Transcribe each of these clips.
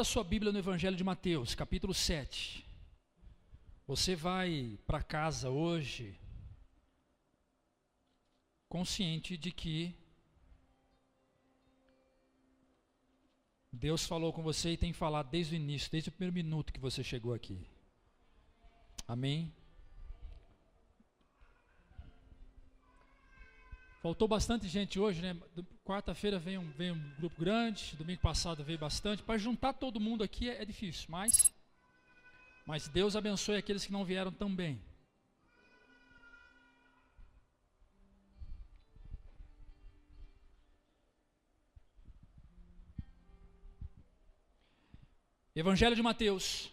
Abra sua Bíblia no Evangelho de Mateus, capítulo 7. Você vai para casa hoje consciente de que Deus falou com você e tem falado desde o início, desde o primeiro minuto que você chegou aqui. Amém? Faltou bastante gente hoje, né? Quarta-feira veio um grupo grande, domingo passado veio bastante. Para juntar todo mundo aqui é difícil, mas Deus abençoe aqueles que não vieram também. Evangelho de Mateus.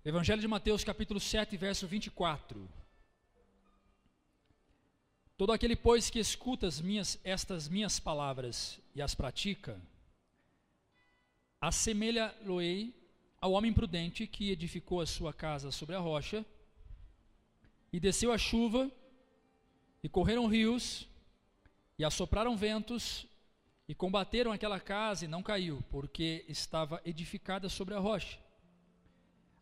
Evangelho de Mateus, capítulo 7, verso 24. Todo aquele, pois, que escuta estas minhas palavras e as pratica, assemelha-lo-ei ao homem prudente que edificou a sua casa sobre a rocha, e desceu a chuva, e correram rios, e assopraram ventos, e combateram aquela casa, e não caiu, porque estava edificada sobre a rocha.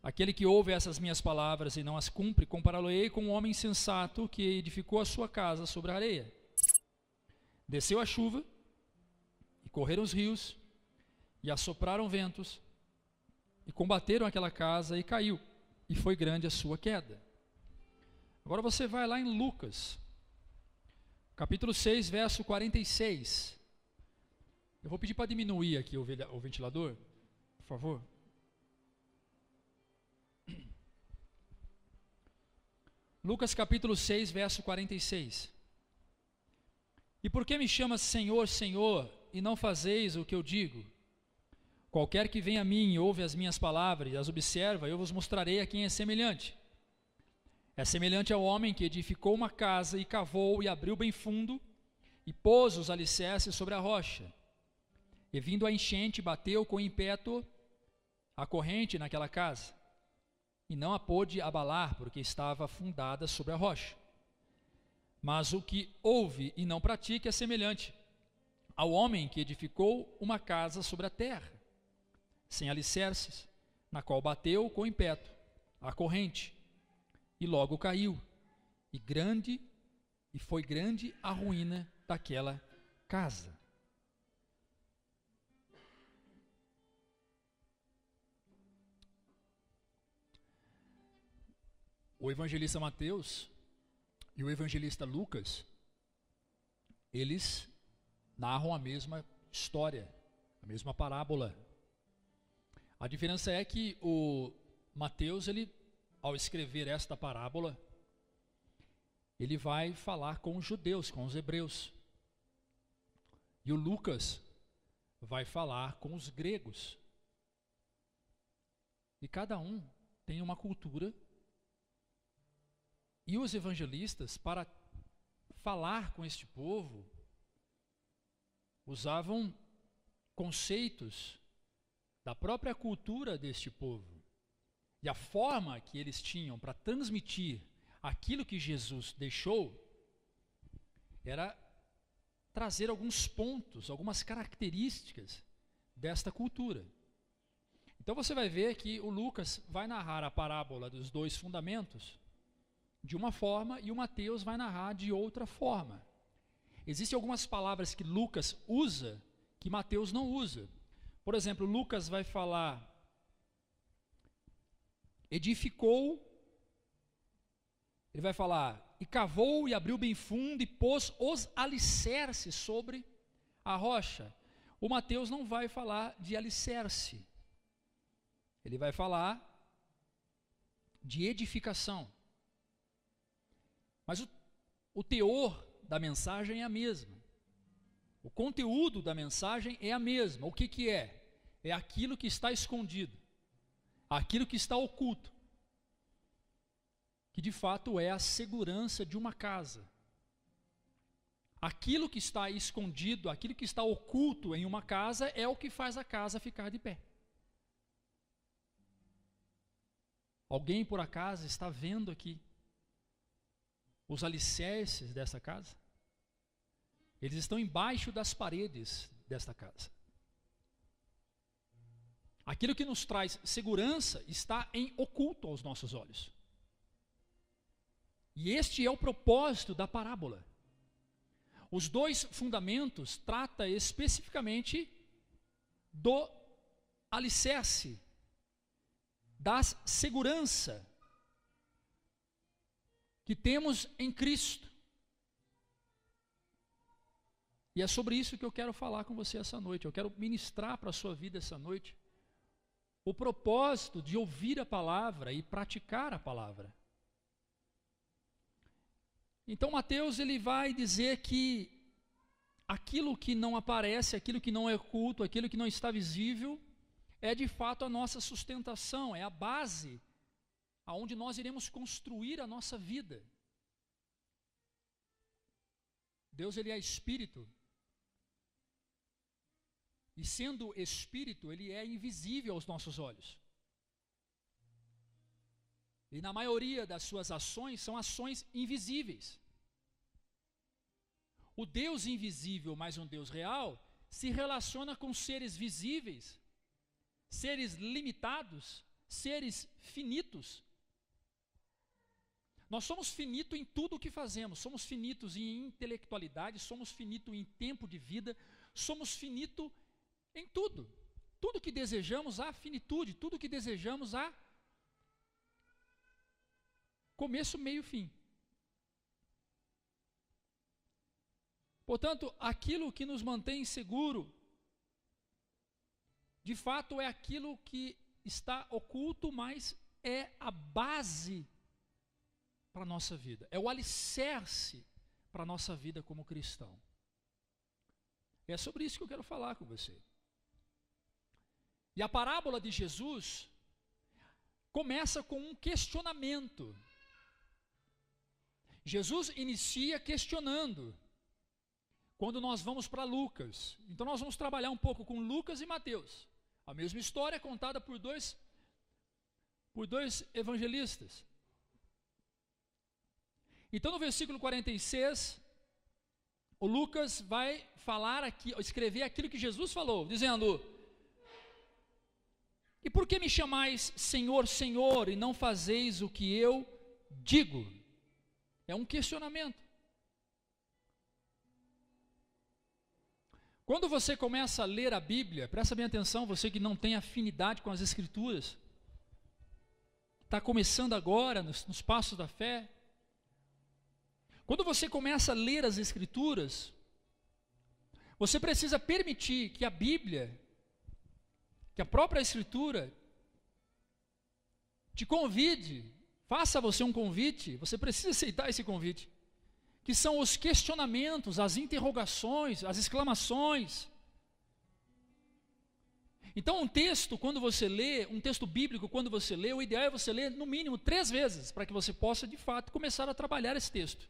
Aquele que ouve essas minhas palavras e não as cumpre, compará-lo-ei com um homem insensato que edificou a sua casa sobre a areia. Desceu a chuva, e correram os rios, e assopraram ventos, e combateram aquela casa, e caiu, e foi grande a sua queda. Agora você vai lá em Lucas, capítulo 6, verso 46. Eu vou pedir para diminuir aqui o ventilador, por favor. Lucas capítulo 6, verso 46. E por que me chamas Senhor, Senhor, e não fazeis o que eu digo? Qualquer que venha a mim e ouve as minhas palavras e as observa, eu vos mostrarei a quem é semelhante. É semelhante ao homem que edificou uma casa e cavou e abriu bem fundo e pôs os alicerces sobre a rocha. E vindo a enchente, bateu com ímpeto a corrente naquela casa. E não a pôde abalar, porque estava fundada sobre a rocha. Mas o que ouve e não pratica é semelhante ao homem que edificou uma casa sobre a terra, sem alicerces, na qual bateu com ímpeto a corrente, e logo caiu, e foi grande a ruína daquela casa. O evangelista Mateus e o evangelista Lucas, eles narram a mesma história, a mesma parábola. A diferença é que o Mateus, ele, ao escrever esta parábola, ele vai falar com os judeus, com os hebreus. E o Lucas vai falar com os gregos. E cada um tem uma cultura. E os evangelistas, para falar com este povo, usavam conceitos da própria cultura deste povo. E a forma que eles tinham para transmitir aquilo que Jesus deixou era trazer alguns pontos, algumas características desta cultura. Então você vai ver que o Lucas vai narrar a parábola dos dois fundamentos de uma forma e o Mateus vai narrar de outra forma. Existem algumas palavras que Lucas usa que Mateus não usa. Por exemplo, Lucas vai falar edificou, ele vai falar e cavou e abriu bem fundo e pôs os alicerces sobre a rocha. O Mateus não vai falar de alicerce. Ele vai falar de edificação. Mas o teor da mensagem é a mesma. O conteúdo da mensagem é a mesma. O que é? É aquilo que está escondido, aquilo que está oculto, que de fato é a segurança de uma casa. Aquilo que está escondido, aquilo que está oculto em uma casa é o que faz a casa ficar de pé. Alguém por acaso está vendo aqui os alicerces desta casa, eles estão embaixo das paredes desta casa. Aquilo que nos traz segurança está em oculto aos nossos olhos. E este é o propósito da parábola. Os dois fundamentos tratam especificamente do alicerce, da segurança que temos em Cristo. E é sobre isso que eu quero falar com você essa noite. Eu quero ministrar para a sua vida essa noite o propósito de ouvir a palavra e praticar a palavra. Então Mateus ele vai dizer que aquilo que não aparece, aquilo que não é oculto, aquilo que não está visível, é de fato a nossa sustentação, é a base aonde nós iremos construir a nossa vida. Deus ele é espírito. E sendo espírito, ele é invisível aos nossos olhos. E na maioria das suas ações, são ações invisíveis. O Deus invisível, mais um Deus real, se relaciona com seres visíveis, seres limitados, seres finitos. Nós somos finitos em tudo o que fazemos, somos finitos em intelectualidade, somos finitos em tempo de vida, somos finitos em tudo. Tudo que desejamos há finitude, tudo que desejamos há começo, meio, fim. Portanto, aquilo que nos mantém seguro, de fato é aquilo que está oculto, mas é a base para a nossa vida, é o alicerce para a nossa vida como cristão. É sobre isso que eu quero falar com você. E a parábola de Jesus começa com um questionamento. Jesus inicia questionando. Quando nós vamos para Lucas, então nós vamos trabalhar um pouco com Lucas e Mateus. A mesma história contada por dois evangelistas. Então no versículo 46, o Lucas vai falar aqui, escrever aquilo que Jesus falou, dizendo: e por que me chamais Senhor, Senhor, e não fazeis o que eu digo? É um questionamento. Quando você começa a ler a Bíblia, presta bem atenção, você que não tem afinidade com as Escrituras, está começando agora nos passos da fé. Quando você começa a ler as Escrituras, você precisa permitir que a Bíblia, que a própria Escritura, te convide, faça a você um convite, você precisa aceitar esse convite, que são os questionamentos, as interrogações, as exclamações. Então um texto, quando você lê, um texto bíblico, quando você lê, o ideal é você ler no mínimo 3 vezes, para que você possa de fato começar a trabalhar esse texto,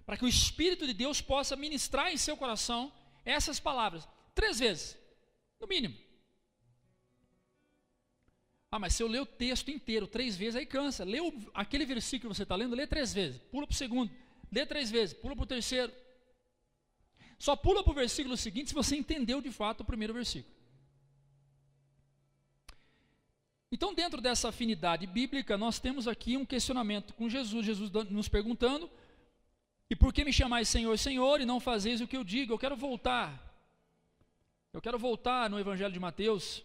para que o Espírito de Deus possa ministrar em seu coração essas palavras, 3 vezes, no mínimo. Ah, mas se eu ler o texto inteiro 3 vezes, aí cansa. Lê aquele versículo que você está lendo, lê 3 vezes, pula para o segundo, lê 3 vezes, pula para o terceiro. Só pula para o versículo seguinte se você entendeu de fato o primeiro versículo. Então, dentro dessa afinidade bíblica, nós temos aqui um questionamento com Jesus. Jesus nos perguntando: e por que me chamais Senhor, Senhor, e não fazeis o que eu digo? Eu quero voltar no Evangelho de Mateus,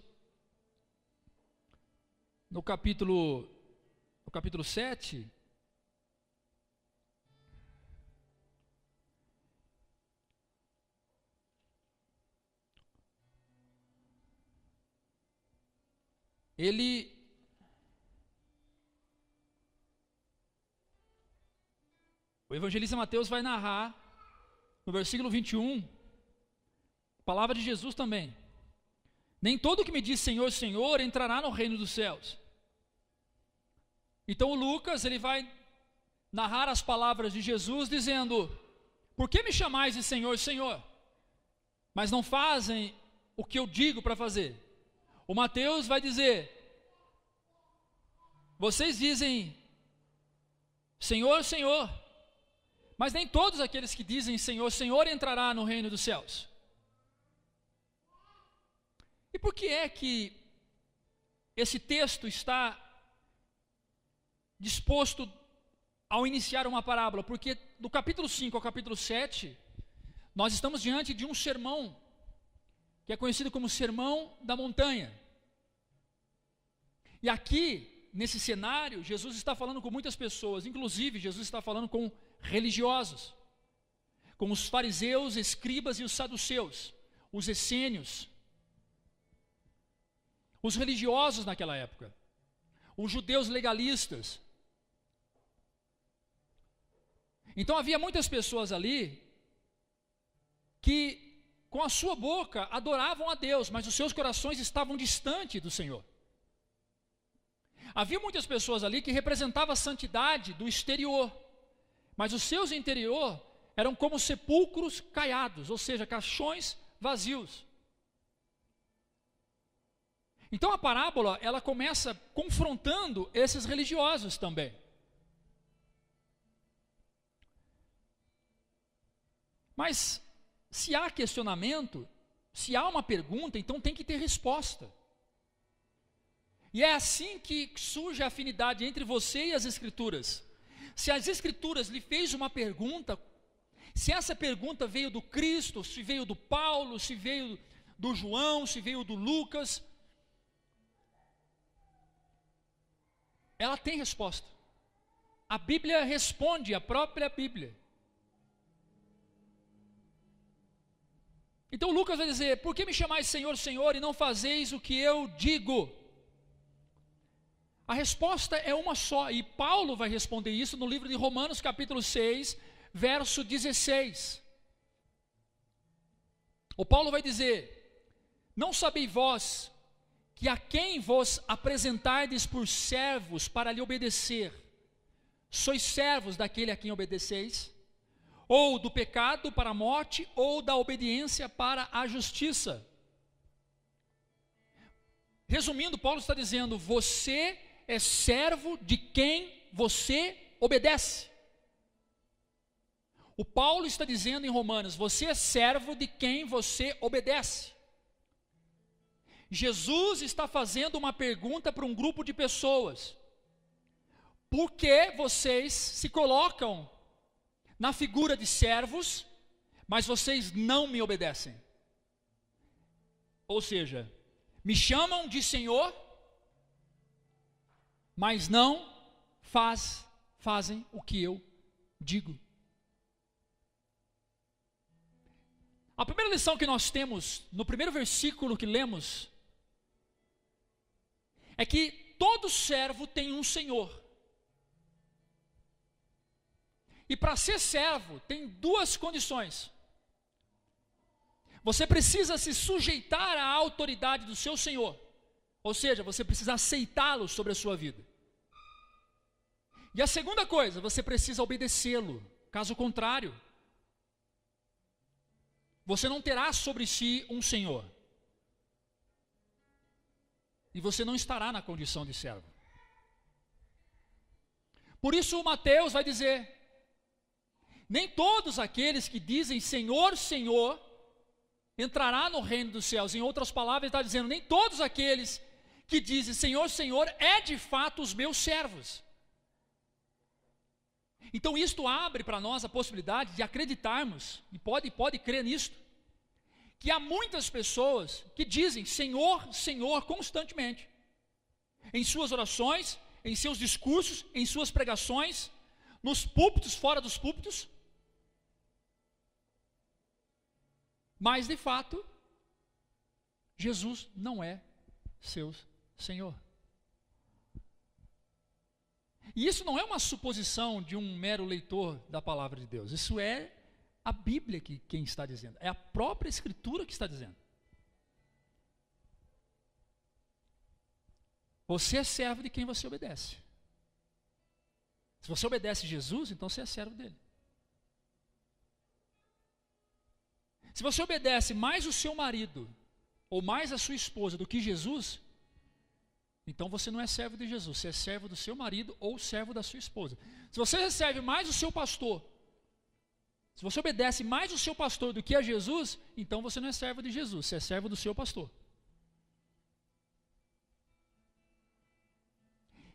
no capítulo 7. O evangelista Mateus vai narrar, no versículo 21, a palavra de Jesus também: nem todo que me diz Senhor, Senhor, entrará no reino dos céus. Então o Lucas, ele vai narrar as palavras de Jesus, dizendo: por que me chamais de Senhor, Senhor, mas não fazem o que eu digo para fazer? O Mateus vai dizer: vocês dizem Senhor, Senhor, mas nem todos aqueles que dizem Senhor, Senhor entrará no reino dos céus. E por que é que esse texto está disposto ao iniciar uma parábola? Porque do capítulo 5 ao capítulo 7, nós estamos diante de um sermão, que é conhecido como Sermão da Montanha. E aqui, nesse cenário, Jesus está falando com muitas pessoas, inclusive Jesus está falando com religiosos, com os fariseus, escribas e os saduceus, os essênios, os religiosos naquela época, os judeus legalistas. Então havia muitas pessoas ali que com a sua boca adoravam a Deus, mas os seus corações estavam distantes do Senhor. Havia muitas pessoas ali que representavam a santidade do exterior, mas os seus interior eram como sepulcros caiados, ou seja, caixões vazios. Então a parábola, ela começa confrontando esses religiosos também. Mas se há questionamento, se há uma pergunta, então tem que ter resposta. E é assim que surge a afinidade entre você e as Escrituras. Se as Escrituras lhe fez uma pergunta, se essa pergunta veio do Cristo, se veio do Paulo, se veio do João, se veio do Lucas, ela tem resposta. A Bíblia responde, a própria Bíblia. Então Lucas vai dizer, por que me chamais Senhor, Senhor, e não fazeis o que eu digo? A resposta é uma só, e Paulo vai responder isso no livro de Romanos capítulo 6, verso 16. O Paulo vai dizer, não sabeis vós, que a quem vos apresentardes por servos para lhe obedecer, sois servos daquele a quem obedeceis? Ou do pecado para a morte, ou da obediência para a justiça. Resumindo, Paulo está dizendo, você é servo de quem você obedece. O Paulo está dizendo em Romanos, você é servo de quem você obedece. Jesus está fazendo uma pergunta para um grupo de pessoas. Por que vocês se colocam na figura de servos, mas vocês não me obedecem? Ou seja, me chamam de Senhor, mas não fazem o que eu digo. A primeira lição que nós temos, no primeiro versículo que lemos, é que todo servo tem um Senhor. E para ser servo, tem duas condições. Você precisa se sujeitar à autoridade do seu Senhor. Ou seja, você precisa aceitá-lo sobre a sua vida. E a segunda coisa, você precisa obedecê-lo. Caso contrário, você não terá sobre si um Senhor. E você não estará na condição de servo. Por isso Mateus vai dizer, nem todos aqueles que dizem Senhor, Senhor, entrará no reino dos céus. Em outras palavras, ele está dizendo, nem todos aqueles que dizem Senhor, Senhor, é de fato os meus servos. Então isto abre para nós a possibilidade de acreditarmos, e pode crer nisto, que há muitas pessoas que dizem Senhor, Senhor constantemente, em suas orações, em seus discursos, em suas pregações, nos púlpitos, fora dos púlpitos, mas de fato, Jesus não é seu Senhor. E isso não é uma suposição de um mero leitor da palavra de Deus, isso é a Bíblia quem está dizendo, é a própria Escritura que está dizendo. Você é servo de quem você obedece. Se você obedece Jesus, então você é servo dele. Se você obedece mais o seu marido, ou mais a sua esposa do que Jesus, então você não é servo de Jesus, você é servo do seu marido ou servo da sua esposa. Se você recebe mais o seu pastor, Se você obedece mais o seu pastor do que a Jesus, então você não é servo de Jesus, você é servo do seu pastor.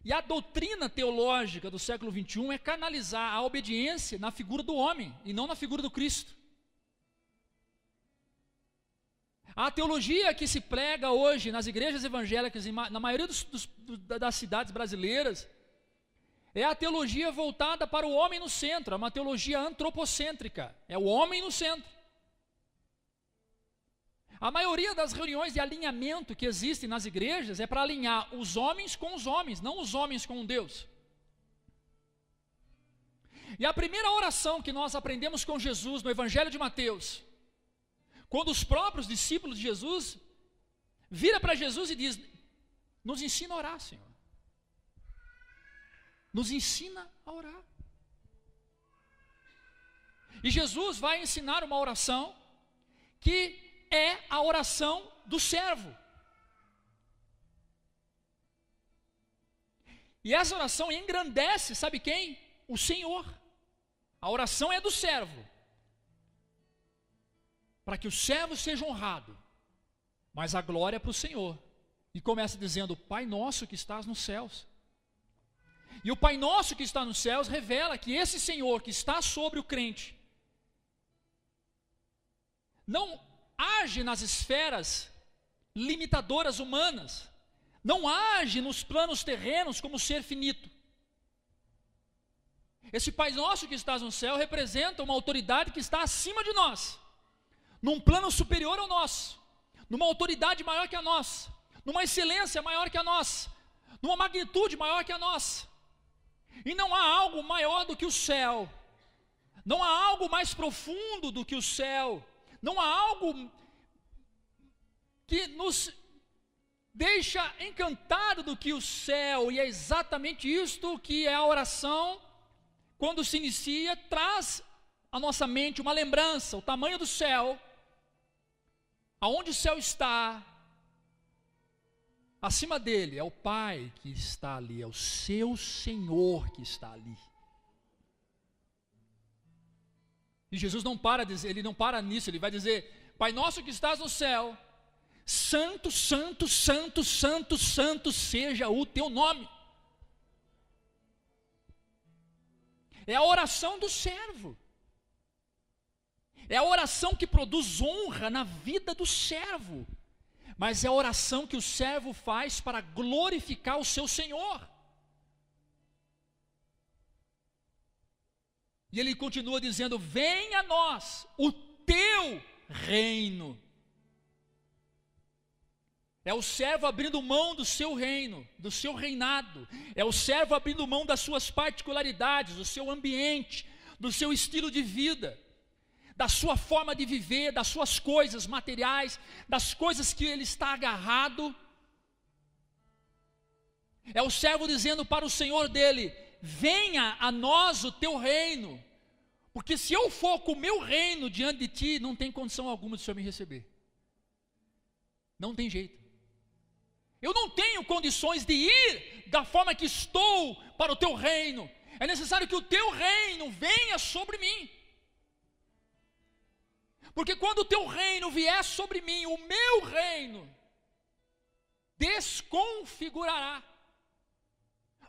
E a doutrina teológica do século XXI é canalizar a obediência na figura do homem e não na figura do Cristo. A teologia que se prega hoje nas igrejas evangélicas, na maioria das cidades brasileiras, é a teologia voltada para o homem no centro, é uma teologia antropocêntrica, é o homem no centro. A maioria das reuniões de alinhamento que existem nas igrejas é para alinhar os homens com os homens, não os homens com Deus. E a primeira oração que nós aprendemos com Jesus no Evangelho de Mateus, quando os próprios discípulos de Jesus viram para Jesus e diz: nos ensina a orar, Senhor. Nos ensina a orar. E Jesus vai ensinar uma oração que é a oração do servo. E essa oração engrandece, sabe quem? O Senhor. A oração é do servo, para que o servo seja honrado, mas a glória é para o Senhor. E começa dizendo: Pai nosso que estás nos céus. E o Pai nosso que está nos céus revela que esse Senhor que está sobre o crente não age nas esferas limitadoras humanas, não age nos planos terrenos como ser finito. Esse Pai nosso que está no céu representa uma autoridade que está acima de nós, num plano superior ao nosso, numa autoridade maior que a nossa, numa excelência maior que a nossa, numa magnitude maior que a nossa. E não há algo maior do que o céu, não há algo mais profundo do que o céu, não há algo que nos deixa encantado do que o céu. E é exatamente isto que é a oração, quando se inicia, traz à nossa mente uma lembrança, o tamanho do céu, aonde o céu está. Acima dele é o Pai que está ali, é o seu Senhor que está ali. E Jesus não para dizer, ele não para nisso, ele vai dizer: Pai nosso que estás no céu, santo, santo, santo, santo, santo seja o teu nome. É a oração do servo. É a oração que produz honra na vida do servo. Mas é a oração que o servo faz para glorificar o seu Senhor. E ele continua dizendo: venha a nós o teu reino. É o servo abrindo mão do seu reino, do seu reinado. É o servo abrindo mão das suas particularidades, do seu ambiente, do seu estilo de vida, da sua forma de viver, das suas coisas materiais, das coisas que ele está agarrado. É o servo dizendo para o Senhor dele: venha a nós o teu reino, porque se eu for com o meu reino diante de ti, não tem condição alguma de o Senhor me receber. Não tem jeito. Eu não tenho condições de ir da forma que estou para o teu reino. É necessário que o teu reino venha sobre mim. Porque quando o teu reino vier sobre mim, o meu reino desconfigurará.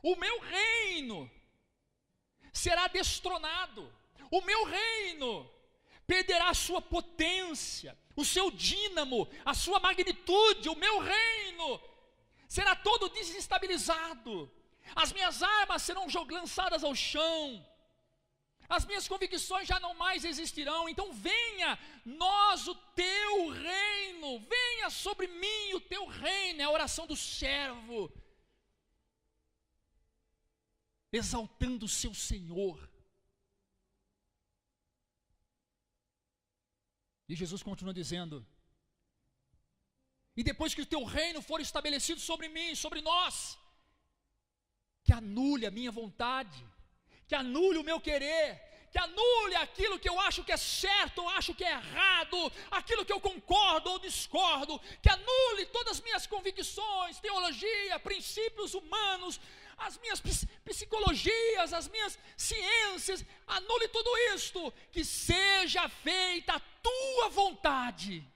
O meu reino será destronado. O meu reino perderá a sua potência, o seu dínamo, a sua magnitude. O meu reino será todo desestabilizado. As minhas armas serão lançadas ao chão. As minhas convicções já não mais existirão. Então venha nós o teu reino, venha sobre mim o teu reino. É a oração do servo, exaltando o seu Senhor. E Jesus continua dizendo: e depois que o teu reino for estabelecido sobre mim, sobre nós, que anule a minha vontade, que anule o meu querer, que anule aquilo que eu acho que é certo ou acho que é errado, aquilo que eu concordo ou discordo, que anule todas as minhas convicções, teologia, princípios humanos, as minhas psicologias, as minhas ciências, anule tudo isto, que seja feita a tua vontade.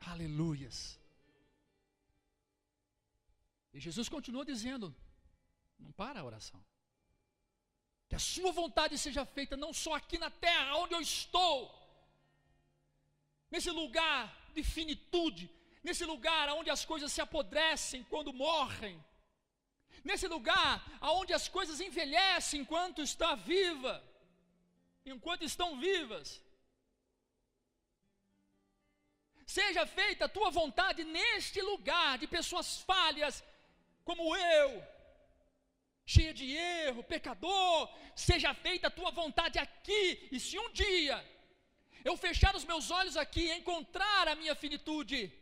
Aleluias. E Jesus continua dizendo, não para a oração, que a sua vontade seja feita não só aqui na terra, onde eu estou, nesse lugar de finitude, nesse lugar onde as coisas se apodrecem quando morrem, nesse lugar onde as coisas envelhecem enquanto estão vivas. Seja feita a tua vontade neste lugar de pessoas falhas, como eu, cheia de erro, pecador. Seja feita a tua vontade aqui, e se um dia eu fechar os meus olhos aqui e encontrar a minha finitude,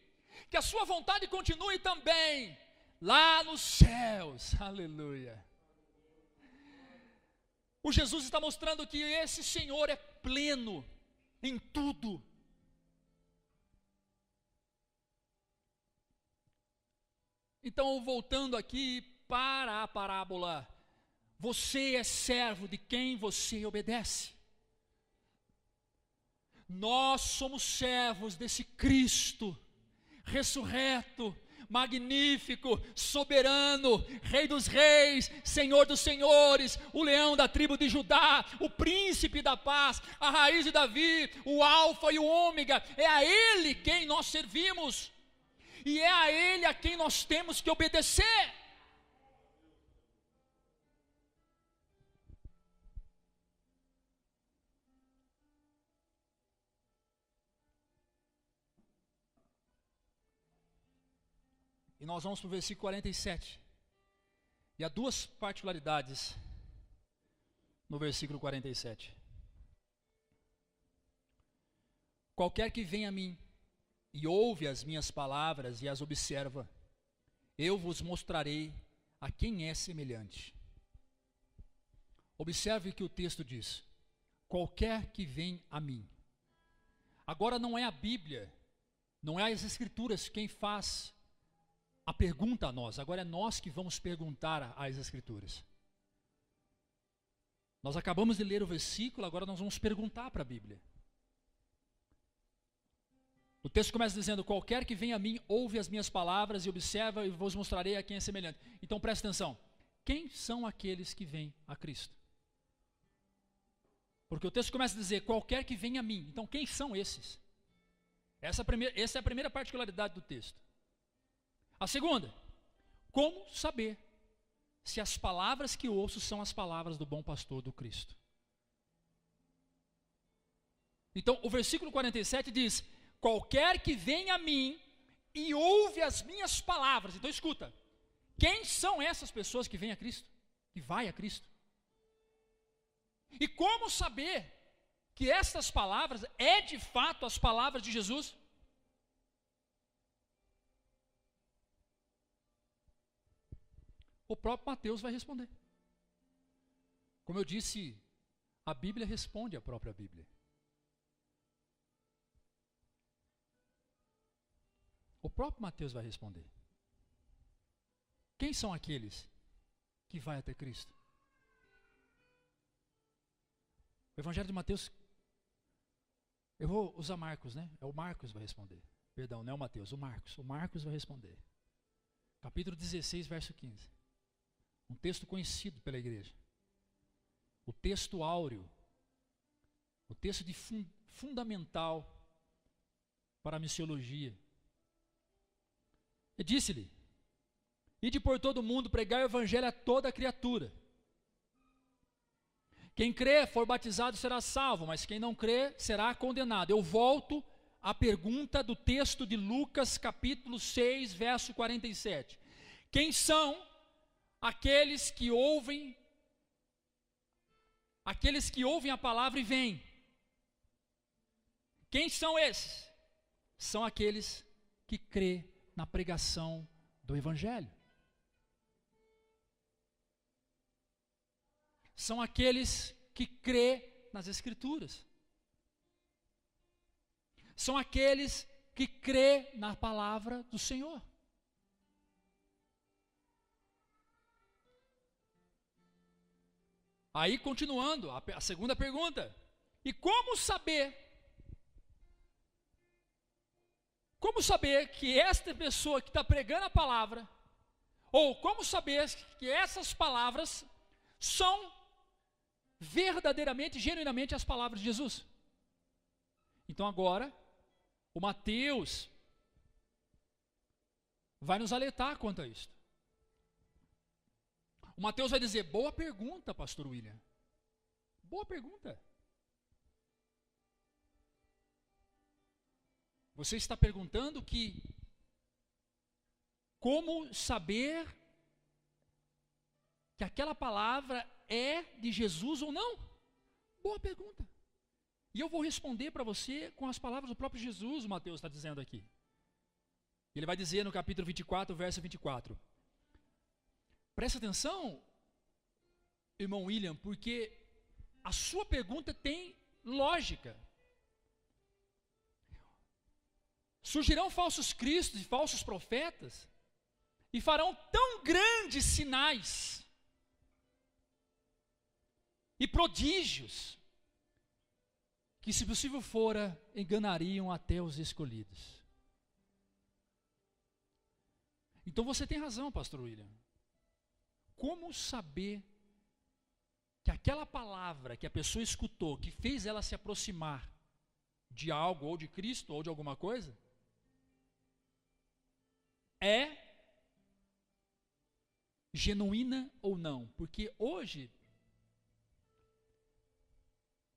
que a sua vontade continue também lá nos céus. Aleluia. O Jesus está mostrando que esse Senhor é pleno em tudo. Então, voltando aqui para a parábola, você é servo de quem você obedece. Nós somos servos desse Cristo, ressurreto, magnífico, soberano, Rei dos reis, Senhor dos senhores, o leão da tribo de Judá, o príncipe da paz, a raiz de Davi, o alfa e o ômega. É a Ele quem nós servimos. E é a Ele a quem nós temos que obedecer. E nós vamos para o versículo 47. E há duas particularidades no versículo 47. Qualquer que venha a mim e ouve as minhas palavras e as observa, eu vos mostrarei a quem é semelhante. Observe o que o texto diz: qualquer que vem a mim. Agora não é a Bíblia, não é as Escrituras quem faz a pergunta a nós, agora é nós que vamos perguntar às Escrituras. Nós acabamos de ler o versículo, agora nós vamos perguntar para a Bíblia. O texto começa dizendo: qualquer que vem a mim, ouve as minhas palavras e observa, e vos mostrarei a quem é semelhante. Então presta atenção, quem são aqueles que vêm a Cristo? Porque o texto começa a dizer: qualquer que vem a mim. Então quem são esses? Essa é a primeira particularidade do texto. A segunda, como saber se as palavras que ouço são as palavras do bom pastor, do Cristo? Então o versículo 47 diz: qualquer que vem a mim e ouve as minhas palavras. Então escuta, quem são essas pessoas que vêm a Cristo? Que vai a Cristo? E como saber que estas palavras é de fato as palavras de Jesus? O próprio Mateus vai responder. Como eu disse, a Bíblia responde à própria Bíblia. O próprio Mateus vai responder. Quem são aqueles que vai até Cristo? O Evangelho de Mateus, eu vou usar Marcos, né? É o Marcos que vai responder. Perdão, não é o Mateus, o Marcos. O Marcos vai responder. Capítulo 16, verso 15. Um texto conhecido pela igreja. O texto áureo. O texto fundamental para a missiologia. E disse-lhe: ide por todo o mundo pregar o evangelho a toda criatura. Quem crê, for batizado, será salvo, mas quem não crê, será condenado. Eu volto à pergunta do texto de Lucas, capítulo 6, verso 47. Quem são aqueles que ouvem a palavra e vêm? Quem são esses? São aqueles que crê na pregação do Evangelho. são aqueles que crê nas Escrituras. São aqueles que crê na palavra do Senhor. Aí, continuando, a segunda pergunta. E como saber? Como saber que esta pessoa que está pregando a palavra, ou como saber que essas palavras são verdadeiramente, genuinamente as palavras de Jesus? Então agora, o Mateus vai nos alertar quanto a isso. O Mateus vai dizer, boa pergunta, pastor William. Boa pergunta. Você está perguntando que como saber que aquela palavra é de Jesus ou não? Boa pergunta. E eu vou responder para você com as palavras do próprio Jesus, o Mateus está dizendo aqui. Ele vai dizer no capítulo 24, verso 24. Presta atenção, irmão William, porque a sua pergunta tem lógica. Surgirão falsos cristos e falsos profetas, e farão tão grandes sinais e prodígios, que se possível fora, enganariam até os escolhidos. Então você tem razão, pastor William. Como saber que aquela palavra que a pessoa escutou, que fez ela se aproximar de algo, ou de Cristo, ou de alguma coisa, é genuína ou não? Porque hoje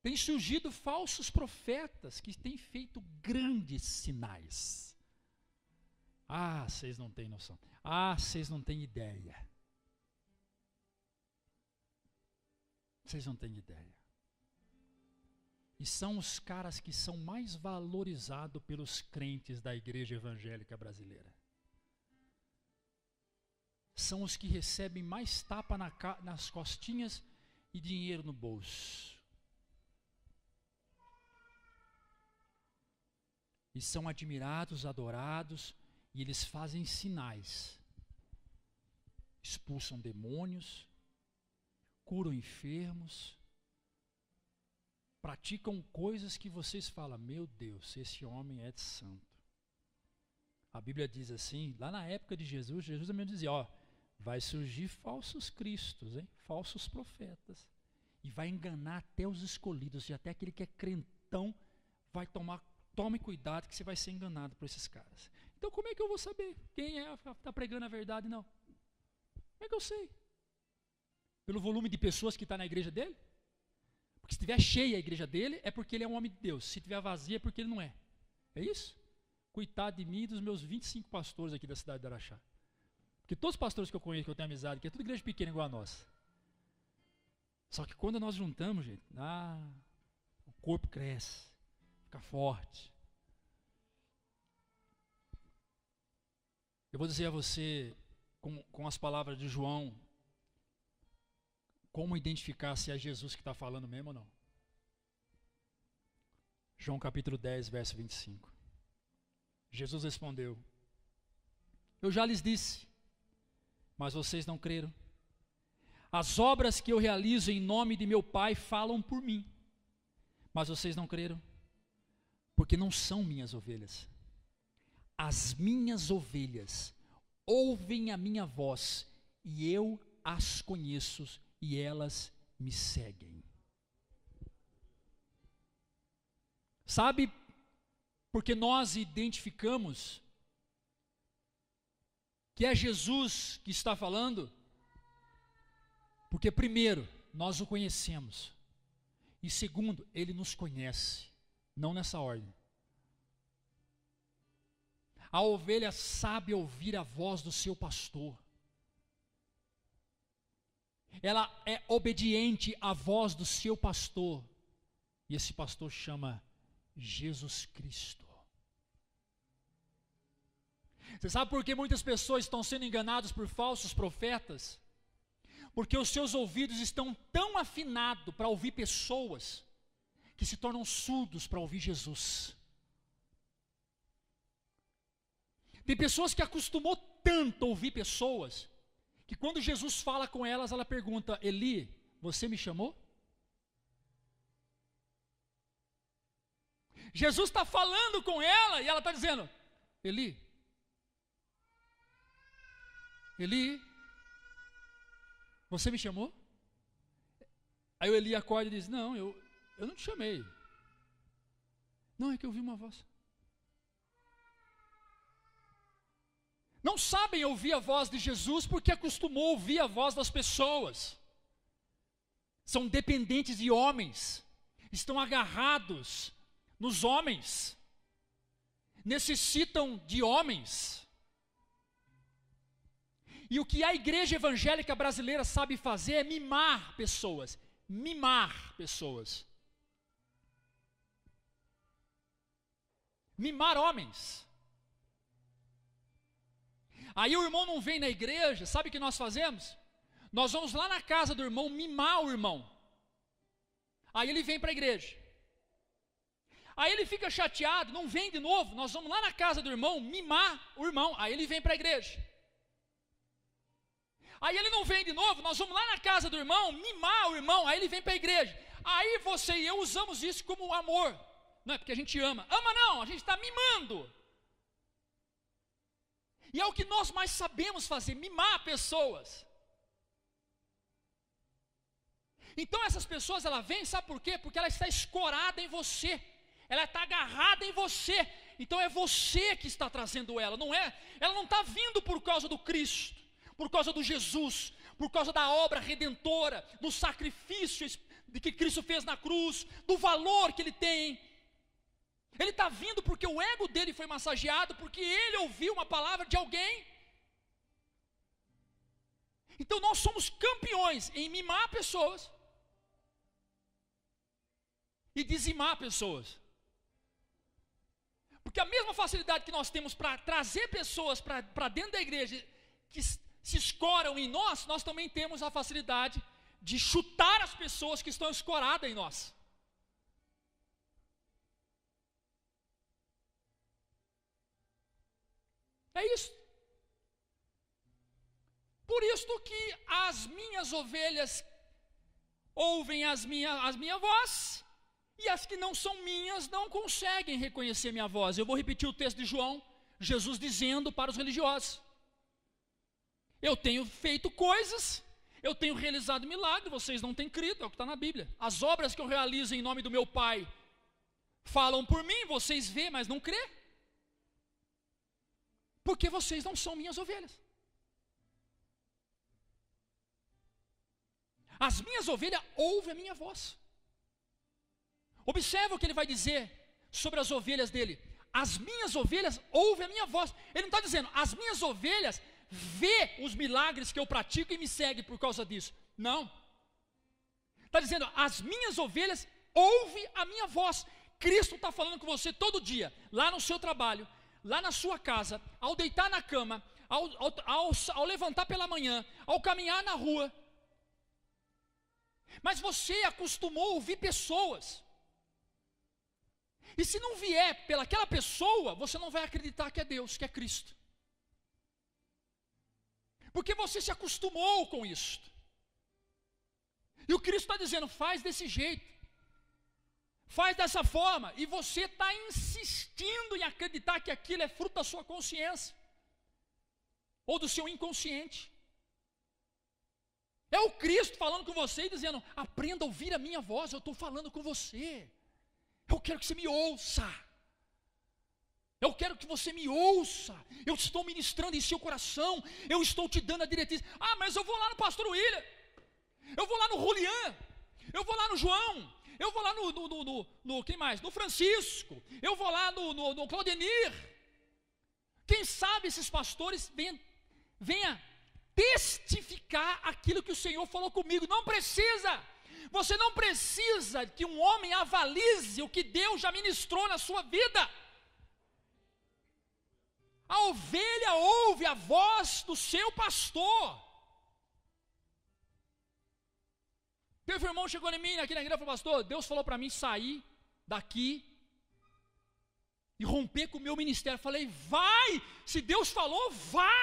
tem surgido falsos profetas que têm feito grandes sinais. Ah, vocês não têm noção. Ah, vocês não têm ideia. Vocês não têm ideia. E são os caras que são mais valorizados pelos crentes da igreja evangélica brasileira. São os que recebem mais tapa nas costinhas e dinheiro no bolso. E são admirados, adorados, e eles fazem sinais. Expulsam demônios, curam enfermos, praticam coisas que vocês falam, meu Deus, esse homem é de santo. A Bíblia diz assim, lá na época de Jesus, Jesus também dizia, ó, vai surgir falsos cristos, hein? Falsos profetas, e vai enganar até os escolhidos, e até aquele que é crentão vai tome cuidado que você vai ser enganado por esses caras. Então como é que eu vou saber quem está pregando a verdade? Não. Como é que eu sei? Pelo volume de pessoas que está na igreja dele? Porque se estiver cheia a igreja dele, é porque ele é um homem de Deus. Se estiver vazia, é porque ele não é. É isso? Coitado de mim e dos meus 25 pastores aqui da cidade de Araxá. Porque todos os pastores que eu conheço, que eu tenho amizade, que é tudo igreja pequena igual a nossa. Só que quando nós juntamos, gente, o corpo cresce, fica forte. Eu vou dizer a você, com as palavras de João, como identificar se é Jesus que está falando mesmo ou não. João capítulo 10, verso 25. Jesus respondeu, eu já lhes disse, mas vocês não creram. As obras que eu realizo em nome de meu Pai falam por mim, mas vocês não creram, porque não são minhas ovelhas. As minhas ovelhas ouvem a minha voz, e eu as conheço, e elas me seguem. Sabe, porque nós identificamos que é Jesus que está falando? Porque primeiro, nós o conhecemos, e segundo, ele nos conhece, não nessa ordem. A ovelha sabe ouvir a voz do seu pastor. Ela é obediente à voz do seu pastor. E esse pastor chama Jesus Cristo. Você sabe por que muitas pessoas estão sendo enganadas por falsos profetas? Porque os seus ouvidos estão tão afinados para ouvir pessoas, que se tornam surdos para ouvir Jesus. Tem pessoas que acostumou tanto a ouvir pessoas, que quando Jesus fala com elas, ela pergunta: Eli, você me chamou? Jesus está falando com ela e ela está dizendo: Eli, você me chamou? Aí o Eli acorda e diz: não, eu não te chamei. Não, é que eu ouvi uma voz. Não sabem ouvir a voz de Jesus porque acostumou a ouvir a voz das pessoas. São dependentes de homens, estão agarrados nos homens, necessitam de homens. E o que a igreja evangélica brasileira sabe fazer é mimar pessoas. Mimar pessoas. Mimar homens. Aí o irmão não vem na igreja, sabe o que nós fazemos? Nós vamos lá na casa do irmão mimar o irmão. Aí ele vem para a igreja. Aí ele fica chateado, não vem de novo. Nós vamos lá na casa do irmão mimar o irmão. Aí ele vem para a igreja. Aí ele não vem de novo, nós vamos lá na casa do irmão mimar o irmão. Aí ele vem para a igreja. Aí você e eu usamos isso como amor. Não é porque a gente ama. Ama não, a gente está mimando. E é o que nós mais sabemos fazer, mimar pessoas. Então essas pessoas, ela vem, sabe por quê? Porque ela está escorada em você. Ela está agarrada em você. Então é você que está trazendo ela, não é? Ela não está vindo por causa do Cristo, por causa do Jesus, por causa da obra redentora, do sacrifício de que Cristo fez na cruz, do valor que ele tem. Ele está vindo porque o ego dele foi massageado, porque ele ouviu uma palavra de alguém. Então nós somos campeões em mimar pessoas e dizimar pessoas. Porque a mesma facilidade que nós temos para trazer pessoas para dentro da igreja que se escoram em nós, nós também temos a facilidade de chutar as pessoas que estão escoradas em nós. É isso. Por isso que as minhas ovelhas ouvem a minha voz, e as que não são minhas não conseguem reconhecer minha voz. Eu vou repetir o texto de João, Jesus dizendo para os religiosos: eu tenho feito coisas, eu tenho realizado milagres, vocês não têm crido, é o que está na Bíblia. As obras que eu realizo em nome do meu Pai falam por mim, vocês veem, mas não crê. Porque vocês não são minhas ovelhas. As minhas ovelhas ouvem a minha voz. Observa o que ele vai dizer sobre as ovelhas dele. As minhas ovelhas ouvem a minha voz. Ele não está dizendo, as minhas ovelhas vê os milagres que eu pratico e me seguem por causa disso. Não. Está dizendo, as minhas ovelhas ouvem a minha voz. Cristo está falando com você todo dia, lá no seu trabalho, lá na sua casa, ao deitar na cama, ao levantar pela manhã, ao caminhar na rua. Mas você acostumou a ouvir pessoas. E se não vier pelaquela pessoa, você não vai acreditar que é Deus, que é Cristo. Porque você se acostumou com isso. E o Cristo está dizendo, faz desse jeito. Faz dessa forma, e você está insistindo em acreditar que aquilo é fruto da sua consciência, ou do seu inconsciente. É o Cristo falando com você e dizendo, aprenda a ouvir a minha voz, eu estou falando com você. Eu quero que você me ouça. Eu quero que você me ouça. Eu estou ministrando em seu coração, eu estou te dando a diretriz. Ah, mas eu vou lá no pastor William, eu vou lá no Julian, eu vou lá no João, eu vou lá no quem mais? No Francisco, eu vou lá no Claudenir. Quem sabe esses pastores venha testificar aquilo que o Senhor falou comigo. Não precisa, você não precisa que um homem avalize o que Deus já ministrou na sua vida. A ovelha ouve a voz do seu pastor. Teve um irmão que chegou em mim aqui na igreja e falou: pastor, Deus falou para mim sair daqui e romper com o meu ministério. Eu falei: vai, se Deus falou, vá.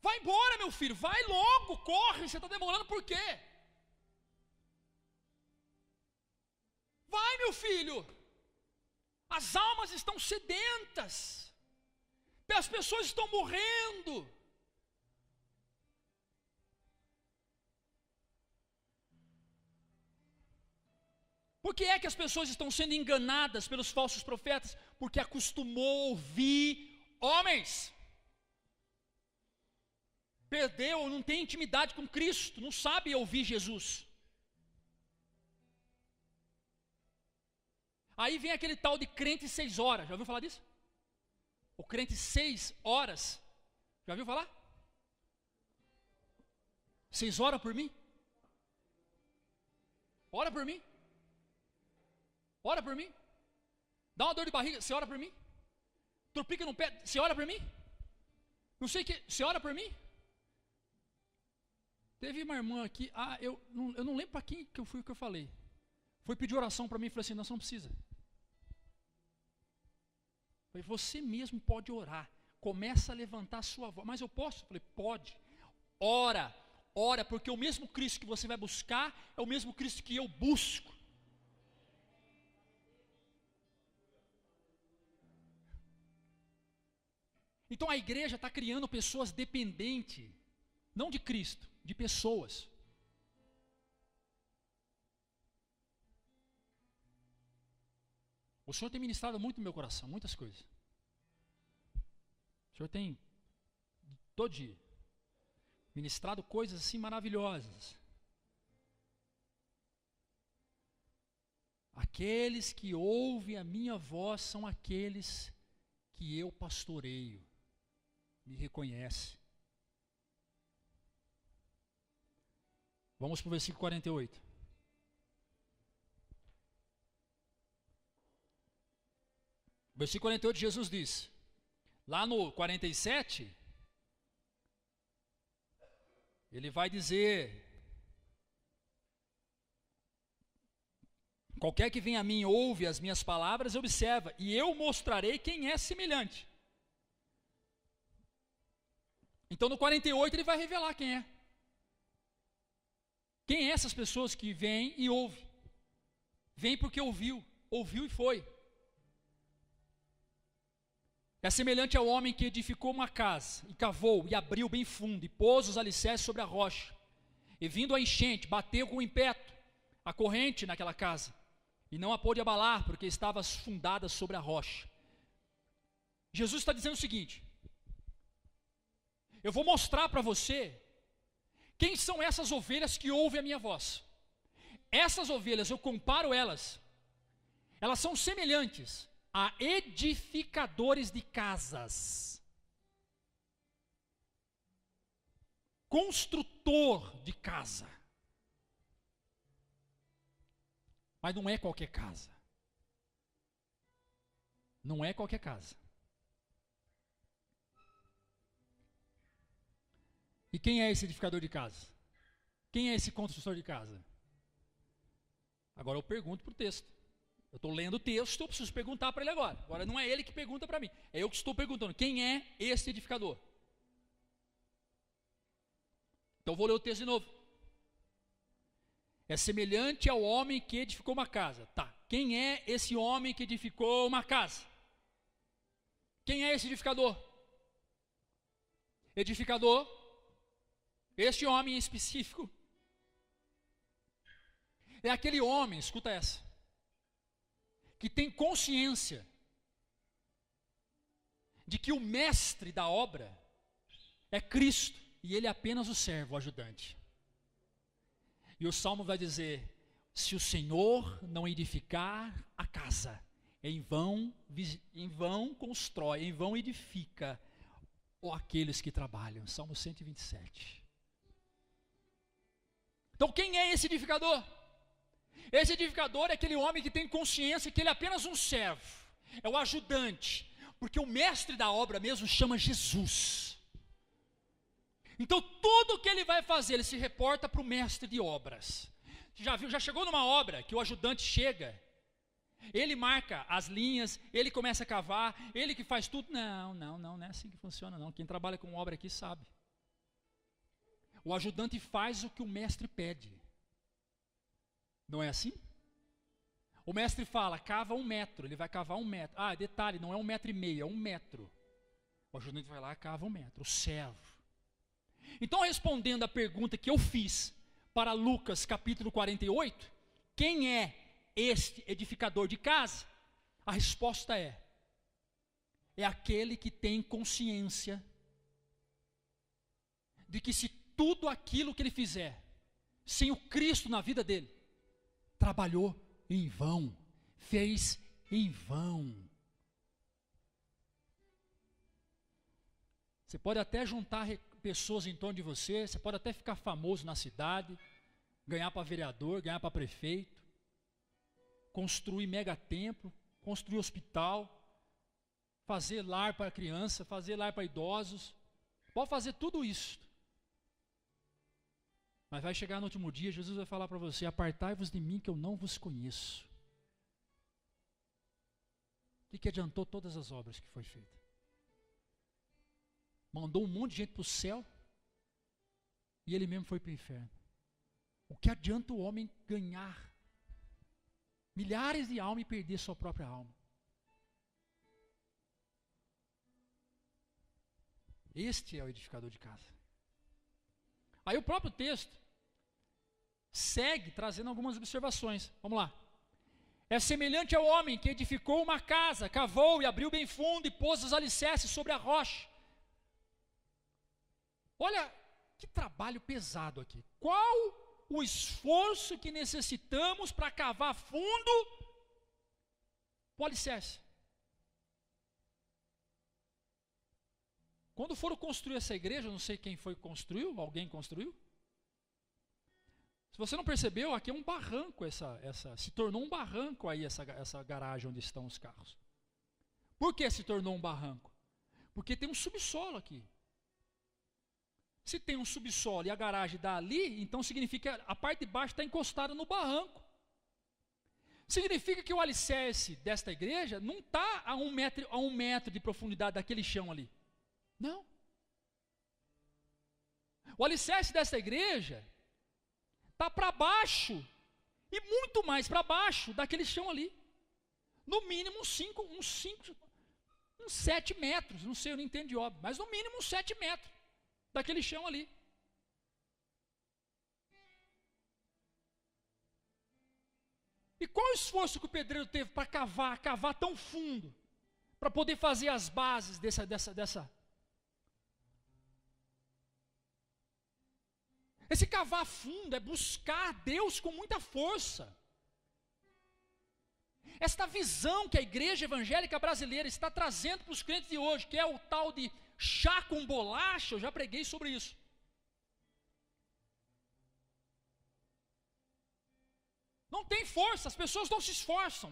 Vai embora, meu filho, vai logo, corre, você está demorando por quê? Vai, meu filho, as almas estão sedentas, as pessoas estão morrendo. Por que é que as pessoas estão sendo enganadas pelos falsos profetas? Porque acostumou a ouvir homens. Perdeu, não tem intimidade com Cristo, não sabe ouvir Jesus. Aí vem aquele tal de crente 6 horas, já ouviu falar disso? O crente 6 horas, já ouviu falar? 6 horas por mim? Ora por mim? Ora por mim? Dá uma dor de barriga, você ora por mim? Tropica no pé, você ora por mim? Não sei o que, você ora por mim? Teve uma irmã aqui, eu não lembro para quem que eu falei. Foi pedir oração para mim e falei assim: não, você não precisa. Falei: você mesmo pode orar. Começa a levantar a sua voz. Mas eu posso? Falei: pode. Ora, porque o mesmo Cristo que você vai buscar é o mesmo Cristo que eu busco. Então a igreja está criando pessoas dependentes, não de Cristo, de pessoas. O Senhor tem ministrado muito no meu coração, muitas coisas. O Senhor tem, todo dia, ministrado coisas assim maravilhosas. Aqueles que ouvem a minha voz são aqueles que eu pastoreio. Me reconhece. Vamos para o versículo 48. Versículo 48, Jesus diz, lá no 47, ele vai dizer: qualquer que vem a mim ouve as minhas palavras, observa, e eu mostrarei quem é semelhante. Então no 48 ele vai revelar quem é. Quem é essas pessoas que vêm e ouvem? Vem porque ouviu e foi. É semelhante ao homem que edificou uma casa, e cavou, e abriu bem fundo, e pôs os alicerces sobre a rocha. E vindo a enchente, bateu com o impeto a corrente naquela casa, e não a pôde abalar, porque estava fundada sobre a rocha. Jesus está dizendo o seguinte: eu vou mostrar para você quem são essas ovelhas que ouvem a minha voz. Essas ovelhas, eu comparo elas são semelhantes a edificadores de casas, construtor de casa. Mas não é qualquer casa. Não é qualquer casa. E quem é esse edificador de casa? Quem é esse construtor de casa? Agora eu pergunto para o texto. Eu estou lendo o texto, eu preciso perguntar para ele agora. Agora não é ele que pergunta para mim, é eu que estou perguntando. Quem é esse edificador? Então vou ler o texto de novo. É semelhante ao homem que edificou uma casa. Tá, quem é esse homem que edificou uma casa? Quem é esse edificador? Edificador, este homem em específico, é aquele homem, escuta essa, que tem consciência de que o mestre da obra é Cristo e ele é apenas o servo, o ajudante. E o Salmo vai dizer: se o Senhor não edificar a casa, em vão constrói, em vão edifica ou aqueles que trabalham. Salmo 127. Então quem é esse edificador? Esse edificador é aquele homem que tem consciência que ele é apenas um servo, é o ajudante, porque o mestre da obra mesmo chama Jesus. Então tudo que ele vai fazer, ele se reporta para o mestre de obras. Já chegou numa obra que o ajudante chega, ele marca as linhas, ele começa a cavar, ele que faz tudo? Não é assim que funciona não. Quem trabalha com obra aqui sabe. O ajudante faz o que o mestre pede. Não é assim? O mestre fala, cava 1 metro, ele vai cavar 1 metro. Ah, detalhe, não é 1,5 metro, é 1 metro. O ajudante vai lá e cava 1 metro, o servo. Então, respondendo a pergunta que eu fiz para Lucas capítulo 48, quem é este edificador de casa? A resposta é aquele que tem consciência de que se tudo aquilo que ele fizer, sem o Cristo na vida dele, trabalhou em vão, fez em vão. Você pode até juntar pessoas em torno de você, você pode até ficar famoso na cidade, ganhar para vereador, ganhar para prefeito, construir mega templo, construir hospital, fazer lar para criança, fazer lar para idosos, pode fazer tudo isso. Mas vai chegar no último dia, Jesus vai falar para você, apartai-vos de mim que eu não vos conheço. O que adiantou todas as obras que foi feita? Mandou um monte de gente para o céu, e ele mesmo foi para o inferno. O que adianta o homem ganhar milhares de almas e perder sua própria alma? Este é o edificador de casa. Aí o próprio texto segue trazendo algumas observações. Vamos lá. É semelhante ao homem que edificou uma casa, cavou e abriu bem fundo e pôs os alicerces sobre a rocha. Olha que trabalho pesado aqui. Qual o esforço que necessitamos para cavar fundo o alicerce? Quando foram construir essa igreja, eu não sei quem foi que construiu, alguém construiu. Se você não percebeu, aqui é um barranco, se tornou um barranco aí essa garagem onde estão os carros. Por que se tornou um barranco? Porque tem um subsolo aqui. Se tem um subsolo e a garagem dá ali, então significa que a parte de baixo está encostada no barranco. Significa que o alicerce desta igreja não está a um metro de profundidade daquele chão ali. Não. O alicerce dessa igreja está para baixo, e muito mais para baixo daquele chão ali. No mínimo uns 7 metros, não sei, eu não entendo de obra, mas no mínimo uns 7 metros daquele chão ali. E qual o esforço que o pedreiro teve para cavar tão fundo, para poder fazer as bases dessa. Esse cavar fundo é buscar Deus com muita força. Esta visão que a igreja evangélica brasileira está trazendo para os crentes de hoje, que é o tal de chá com bolacha, eu já preguei sobre isso. Não tem força, as pessoas não se esforçam.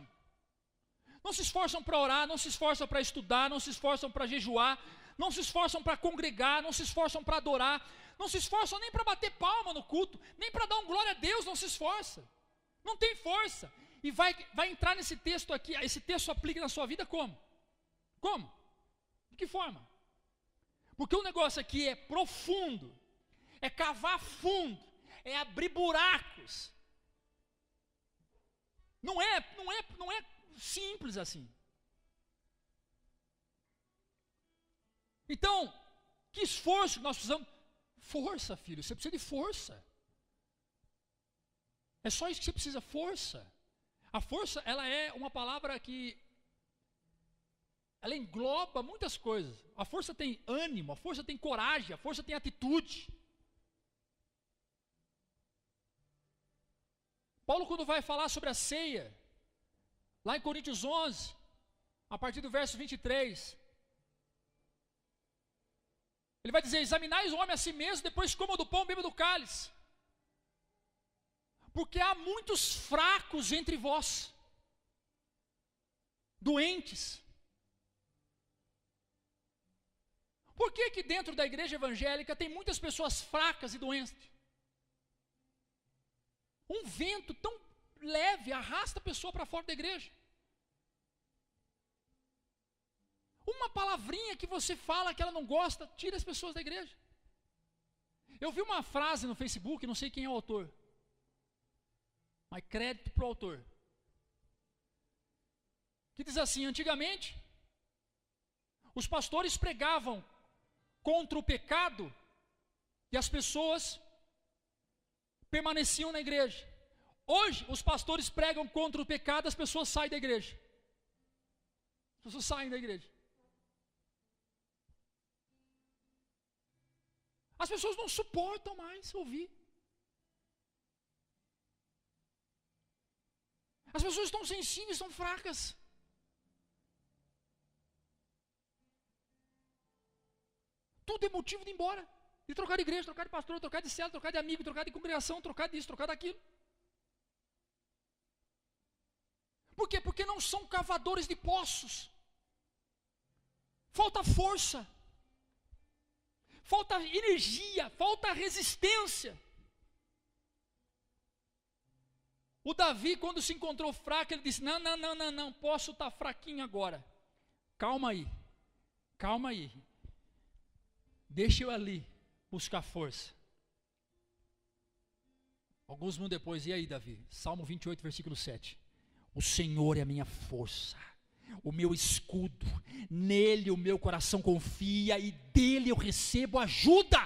Não se esforçam para orar, não se esforçam para estudar, não se esforçam para jejuar, não se esforçam para congregar, não se esforçam para adorar, não se esforçam nem para bater palma no culto, nem para dar um glória a Deus, não se esforça. Não tem força. E vai entrar nesse texto aqui, esse texto aplica na sua vida como? Como? De que forma? Porque o negócio aqui é profundo, é cavar fundo, é abrir buracos. Não é simples assim. Então, que esforço nós precisamos? Força, filho, você precisa de força. É só isso que você precisa, força. A força, ela é uma palavra que ela engloba muitas coisas. A força tem ânimo, a força tem coragem, a força tem atitude. Paulo, quando vai falar sobre a ceia, lá em Coríntios 11, a partir do verso 23, ele vai dizer: examinai o homem a si mesmo, depois coma do pão, beba do cálice. Porque há muitos fracos entre vós, doentes. Por que que dentro da igreja evangélica tem muitas pessoas fracas e doentes? Um vento tão leve arrasta a pessoa para fora da igreja. Uma palavrinha que você fala que ela não gosta, tira as pessoas da igreja. Eu vi uma frase no Facebook, não sei quem é o autor, mas crédito para o autor, que diz assim: antigamente, os pastores pregavam contra o pecado e as pessoas permaneciam na igreja. Hoje, os pastores pregam contra o pecado, as pessoas saem da igreja. As pessoas saem da igreja. As pessoas não suportam mais ouvir. As pessoas estão sensíveis, estão fracas. Tudo é motivo de ir embora. De trocar de igreja, trocar de pastor, trocar de célula, trocar de amigo, trocar de congregação, trocar disso, trocar daquilo. Por quê? Porque não são cavadores de poços. Falta força. Falta energia, falta resistência. O Davi, quando se encontrou fraco, ele disse: não, posso estar fraquinho agora. Calma aí. Deixa eu ali buscar força. Alguns minutos depois, e aí, Davi? Salmo 28, versículo 7. O Senhor é a minha força, o meu escudo, nele o meu coração confia e dele eu recebo ajuda.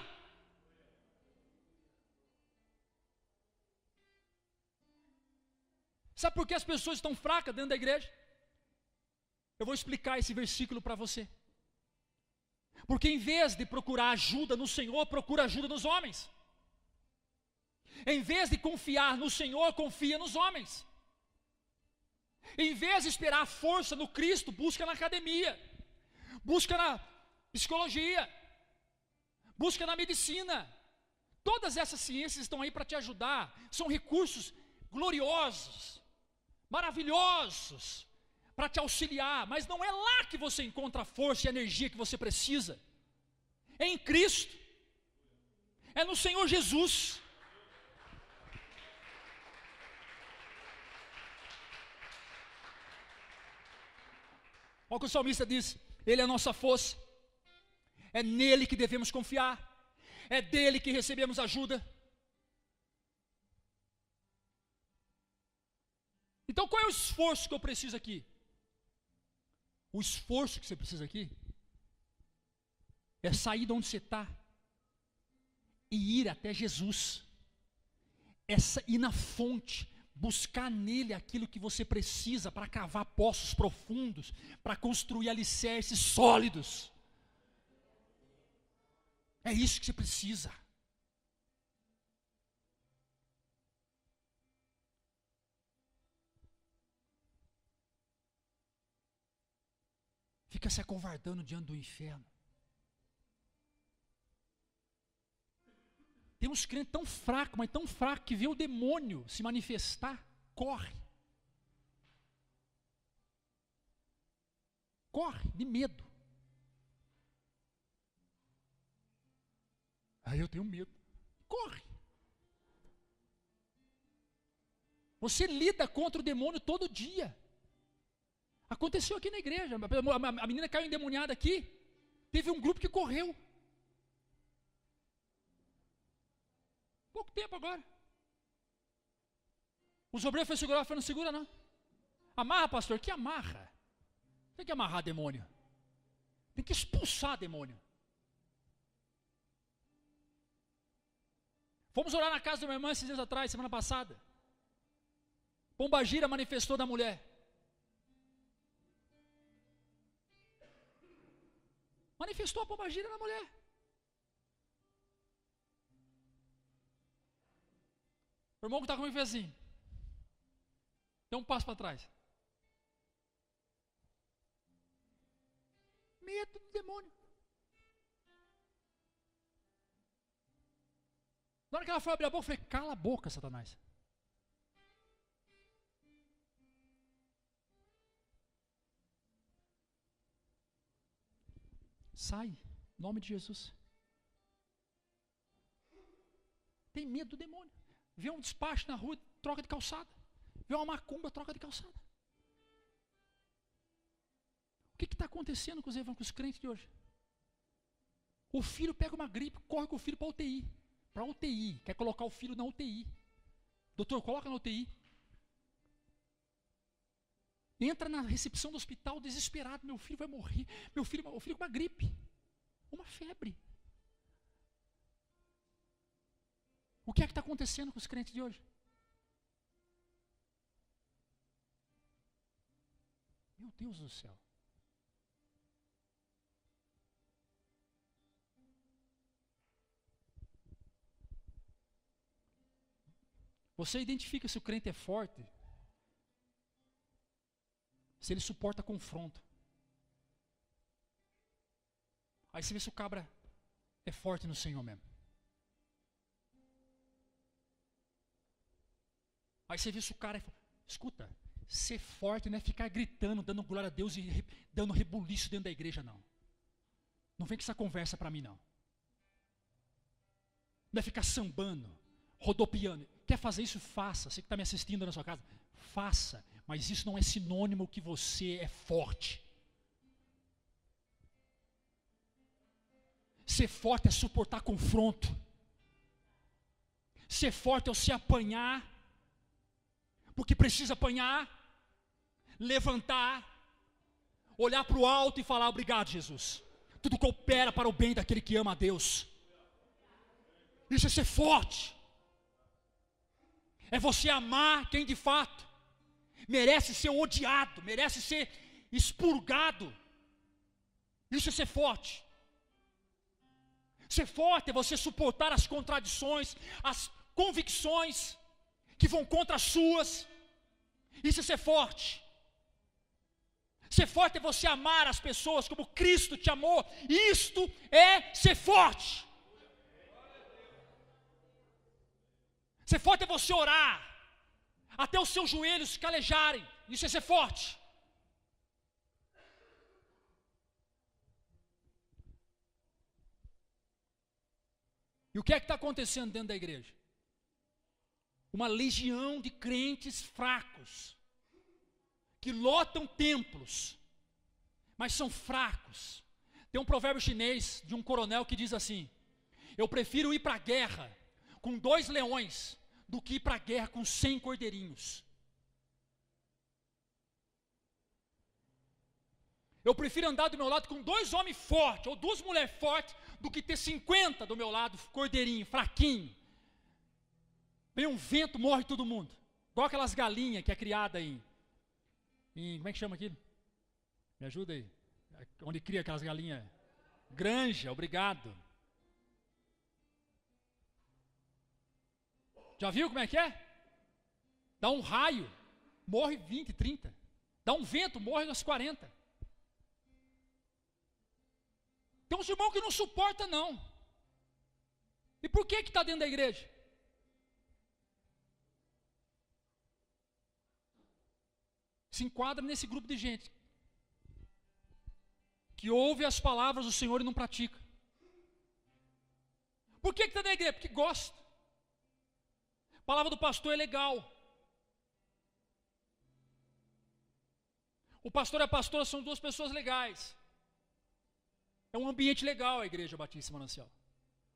Sabe por que as pessoas estão fracas dentro da igreja? Eu vou explicar esse versículo para você. Porque em vez de procurar ajuda no Senhor, procura ajuda nos homens. Em vez de confiar no Senhor, confia nos homens. Em vez de esperar força no Cristo, busca na academia, busca na psicologia, busca na medicina. Todas essas ciências estão aí para te ajudar. São recursos gloriosos, maravilhosos, para te auxiliar. Mas não é lá que você encontra a força e a energia que você precisa. É em Cristo. É no Senhor Jesus. Olha o que o salmista diz: Ele é a nossa força, é nele que devemos confiar, é dele que recebemos ajuda. Então qual é o esforço que eu preciso aqui? O esforço que você precisa aqui é sair de onde você está e ir até Jesus, ir na fonte, buscar nele aquilo que você precisa para cavar poços profundos, para construir alicerces sólidos. É isso que você precisa. Fica se acovardando diante do inferno. Tem uns crentes tão fracos, mas tão fracos, que vê o demônio se manifestar, corre. Corre, de medo. Aí eu tenho medo. Corre. Você lida contra o demônio todo dia. Aconteceu aqui na igreja. A menina caiu endemoniada aqui. Teve um grupo que correu. Pouco tempo agora. Os obreiros foram segurar, falando: não segura não. Amarra, pastor. Que amarra? Tem que amarrar demônio. Tem que expulsar demônio. Fomos orar na casa de uma irmã esses dias atrás, semana passada. Pombagira manifestou da mulher. Manifestou a pombagira na mulher. O irmão que está comigo fez assim. Deu um passo para trás. Medo do demônio. Na hora que ela foi abrir a boca, eu falei: cala a boca, Satanás. Sai. Em nome de Jesus. Tem medo do demônio. Vê um despacho na rua, troca de calçada. Vê uma macumba, troca de calçada. O que está acontecendo com os crentes de hoje? O filho pega uma gripe, corre com o filho para a UTI. Para a UTI. Quer colocar o filho na UTI. Doutor, coloca na UTI. Entra na recepção do hospital desesperado. Meu filho vai morrer. O filho com uma gripe. Uma febre. O que é que está acontecendo com os crentes de hoje? Meu Deus do céu. Você identifica se o crente é forte, se ele suporta confronto. Aí você vê se o cabra é forte no Senhor mesmo. Aí você vê se o cara é... Escuta, ser forte não é ficar gritando, dando glória a Deus e dando rebuliço dentro da igreja, não. Não vem com essa conversa para mim, não. Não é ficar sambando, rodopiando. Quer fazer isso? Faça. Você que está me assistindo na sua casa, faça. Mas isso não é sinônimo que você é forte. Ser forte é suportar confronto. Ser forte é se apanhar, porque precisa apanhar, levantar, olhar para o alto e falar: obrigado, Jesus. Tudo coopera para o bem daquele que ama a Deus. Isso é ser forte. É você amar quem de fato merece ser odiado, merece ser expurgado. Isso é ser forte. Ser forte é você suportar as contradições, as convicções que vão contra as suas. Isso é ser forte. Ser forte é você amar as pessoas como Cristo te amou. Isto é ser forte. Ser forte é você orar até os seus joelhos calejarem. Isso é ser forte. E o que é que está acontecendo dentro da igreja? Uma legião de crentes fracos, que lotam templos, mas são fracos. Tem um provérbio chinês de um coronel que diz assim: eu prefiro ir para a guerra com 2 leões do que ir para a guerra com 100 cordeirinhos. Eu prefiro andar do meu lado com 2 homens fortes, ou 2 mulheres fortes, do que ter 50 do meu lado, cordeirinho, fraquinho. Vem um vento, morre todo mundo. Igual aquelas galinhas que é criada em como é que chama aquilo? Me ajuda aí. Onde cria aquelas galinhas? Granja, obrigado. Já viu como é que é? Dá um raio, morre 20, 30. Dá um vento, morre aos 40. Tem uns irmãos que não suporta não. E por que está dentro da igreja? Se enquadra nesse grupo de gente que ouve as palavras do Senhor e não pratica. Por que está na igreja? Porque gosta. A palavra do pastor é legal. O pastor e a pastora são 2 pessoas legais. É um ambiente legal a igreja Batista Manancial.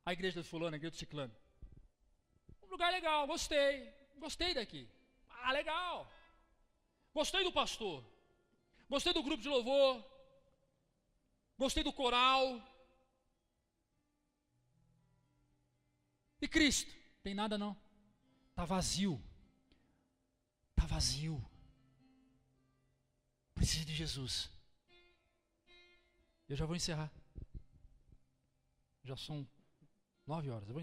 A igreja do fulano, a igreja do ciclano. Um lugar legal, gostei daqui. Ah, legal. Gostei do pastor. Gostei do grupo de louvor. Gostei do coral. E Cristo? Tem nada não. Está vazio. Está vazio. Precisa de Jesus. Eu já vou encerrar. Já são 9 horas. Eu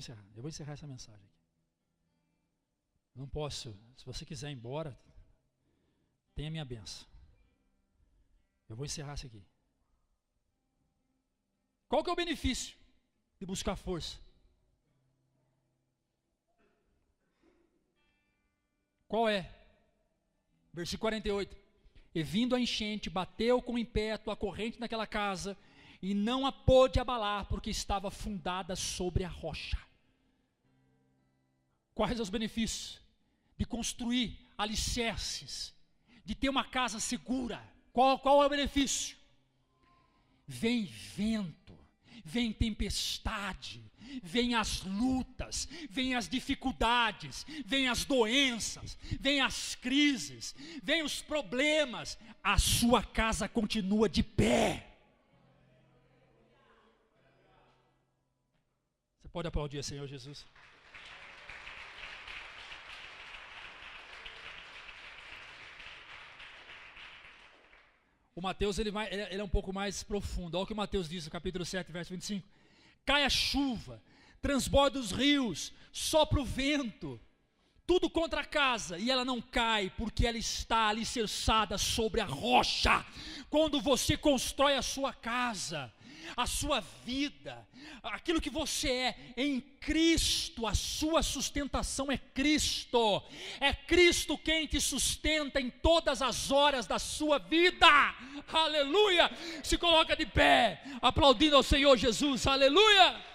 vou encerrar essa mensagem aqui. Não posso. Se você quiser ir embora, tenha minha bênção. Eu vou encerrar isso aqui. Qual que é o benefício de buscar força? Qual é? Versículo 48. E vindo a enchente, bateu com ímpeto a corrente naquela casa, e não a pôde abalar, porque estava fundada sobre a rocha. Quais os benefícios de construir alicerces, de ter uma casa segura? Qual é o benefício? Vem vento, vem tempestade, vem as lutas, vem as dificuldades, vem as doenças, vem as crises, vem os problemas, a sua casa continua de pé. Você pode aplaudir, Senhor Jesus? O Mateus ele é um pouco mais profundo. Olha o que o Mateus diz no capítulo 7, verso 25. Cai a chuva, transborda os rios, sopra o vento, tudo contra a casa, e ela não cai, porque ela está alicerçada sobre a rocha. Quando você constrói a sua casa, a sua vida, aquilo que você é em Cristo, a sua sustentação é Cristo. É Cristo quem te sustenta em todas as horas da sua vida. Aleluia! Se coloca de pé, aplaudindo ao Senhor Jesus. Aleluia!